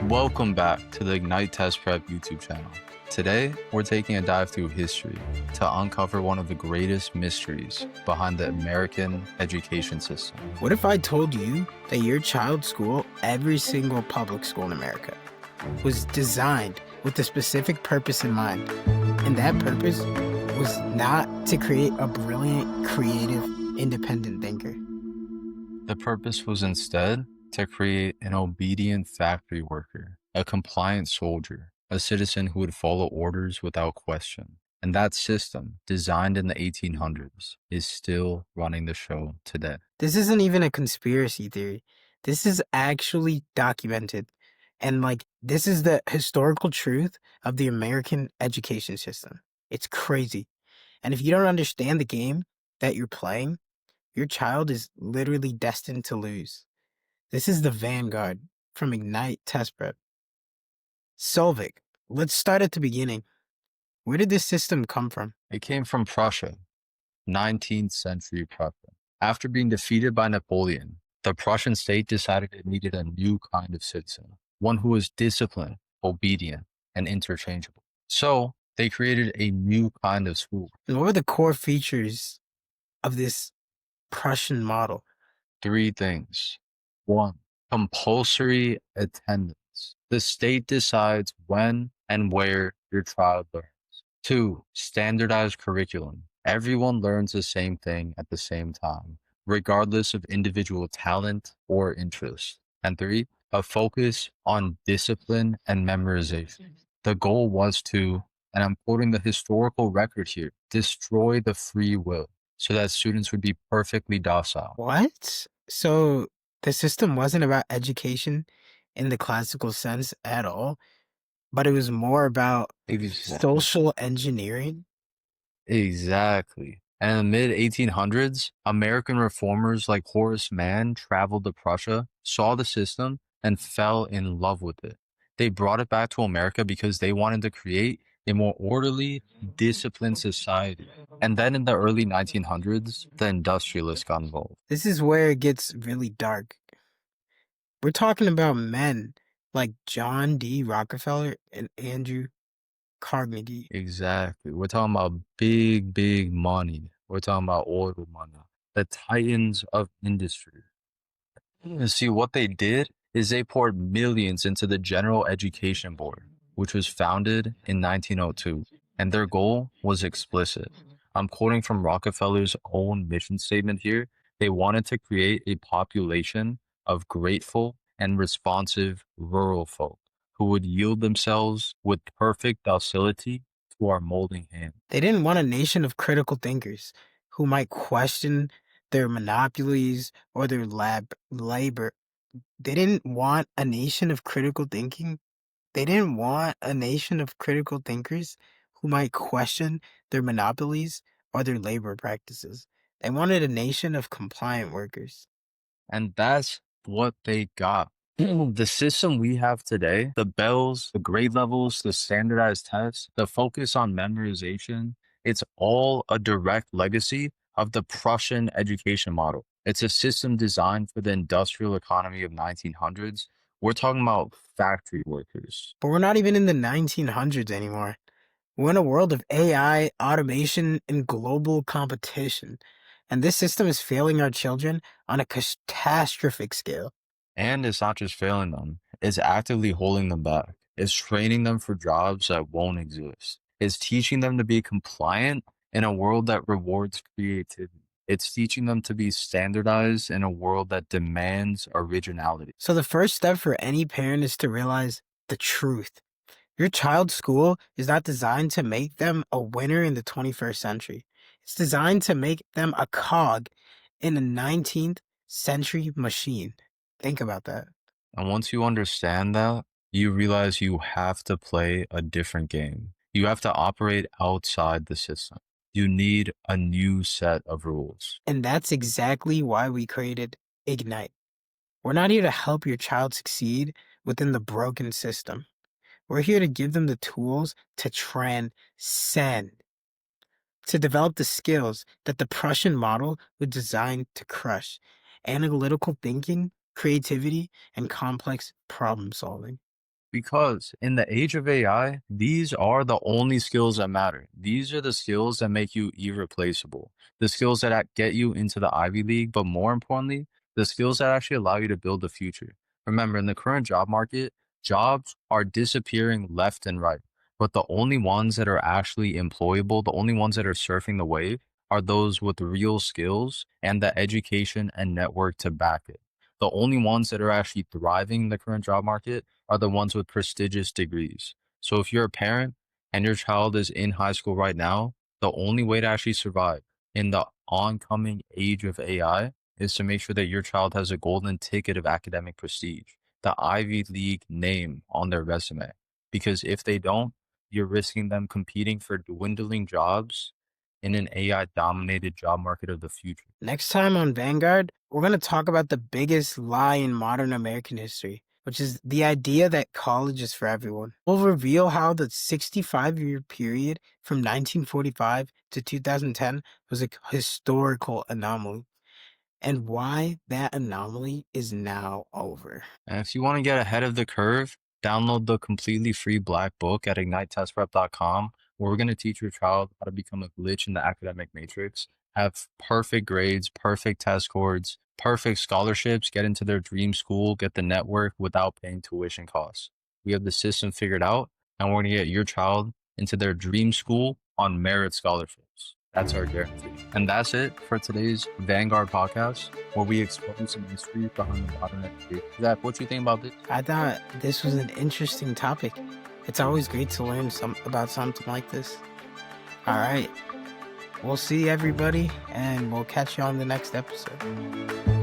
Welcome back to the Ignite Test Prep YouTube channel. Today, we're taking a dive through history to uncover one of the greatest mysteries behind the American education system. What if I told you that your child's school, every single public school in America, was designed with a specific purpose in mind, and that purpose was not to create a brilliant, creative, independent thinker? The purpose was instead to create an obedient factory worker, a compliant soldier, a citizen who would follow orders without question. And that system, designed in the 1800s, is still running the show today. This isn't even a conspiracy theory. This is actually documented. And this is the historical truth of the American education system. It's crazy. And if you don't understand the game that you're playing, your child is literally destined to lose. This is the Vanguard from Ignite Test Prep. Souvik, let's start at the beginning. Where did this system come from? It came from Prussia, 19th century Prussia. After being defeated by Napoleon, the Prussian state decided it needed a new kind of citizen, one who was disciplined, obedient, and interchangeable. So they created a new kind of school. And what were the core features of this Prussian model? 3 things. 1, compulsory attendance. The state decides when and where your child learns. 2, standardized curriculum. Everyone learns the same thing at the same time, regardless of individual talent or interest. And 3, a focus on discipline and memorization. The goal was to, and I'm quoting the historical record here, destroy the free will so that students would be perfectly docile. What? So the system wasn't about education in the classical sense at all, but it was more about social engineering? Exactly. And in the mid 1800s, American reformers like Horace Mann traveled to Prussia, saw the system, and fell in love with it. They brought it back to America because they wanted to create a more orderly, disciplined society. And then in the early 1900s, the industrialists got involved. This is where it gets really dark. We're talking about men like John D. Rockefeller and Andrew Carnegie. Exactly. We're talking about big, big money. We're talking about oil money, the titans of industry. And see, what they did is they poured millions into the General Education Board, which was founded in 1902, and their goal was explicit. I'm quoting from Rockefeller's own mission statement here. They wanted to create a population of grateful and responsive rural folk who would yield themselves with perfect docility to our molding hand. They didn't want a nation of critical thinkers who might question their monopolies or their labor. They didn't want a nation of critical thinking. They didn't want a nation of critical thinkers who might question their monopolies or their labor practices. They wanted a nation of compliant workers. And that's what they got. The system we have today, the bells, the grade levels, the standardized tests, the focus on memorization, it's all a direct legacy of the Prussian education model. It's a system designed for the industrial economy of 1900s. We're talking about factory workers. But we're not even in the 1900s anymore. We're in a world of AI, automation, and global competition. And this system is failing our children on a catastrophic scale. And it's not just failing them, it's actively holding them back. It's training them for jobs that won't exist. It's teaching them to be compliant in a world that rewards creativity. It's teaching them to be standardized in a world that demands originality. So the first step for any parent is to realize the truth. Your child's school is not designed to make them a winner in the 21st century. It's designed to make them a cog in a 19th century machine. Think about that. And once you understand that, you realize you have to play a different game. You have to operate outside the system. You need a new set of rules. And that's exactly why we created Ignite. We're not here to help your child succeed within the broken system. We're here to give them the tools to transcend, to develop the skills that the Prussian model was designed to crush: analytical thinking, creativity, and complex problem solving. Because in the age of AI, these are the only skills that matter. These are the skills that make you irreplaceable. The skills that get you into the Ivy League, but more importantly, the skills that actually allow you to build the future. Remember, in the current job market, jobs are disappearing left and right. But the only ones that are actually employable, the only ones that are surfing the wave, are those with real skills and the education and network to back it. The only ones that are actually thriving in the current job market are the ones with prestigious degrees. So if you're a parent and your child is in high school right now, the only way to actually survive in the oncoming age of AI is to make sure that your child has a golden ticket of academic prestige, the Ivy League name on their resume. Because if they don't, you're risking them competing for dwindling jobs in an AI dominated job market of the future. Next time on Vanguard, we're going to talk about the biggest lie in modern American history, which is the idea that college is for everyone. We'll reveal how the 65-year period from 1945 to 2010 was a historical anomaly, and why that anomaly is now over. And if you want to get ahead of the curve, download the completely free black book at ignitetestprep.com, where we're going to teach your child how to become a glitch in the academic matrix, have perfect grades, perfect test scores, perfect scholarships, get into their dream school, get the network without paying tuition costs. We have the system figured out, and we're going to get your child into their dream school on merit scholarships. That's our guarantee. And that's it for today's Vanguard podcast, where we explore some history behind the modern education. Zach, what do you think about this? I thought this was an interesting topic. It's always great to learn about something like this. All right. We'll see everybody, and we'll catch you on the next episode.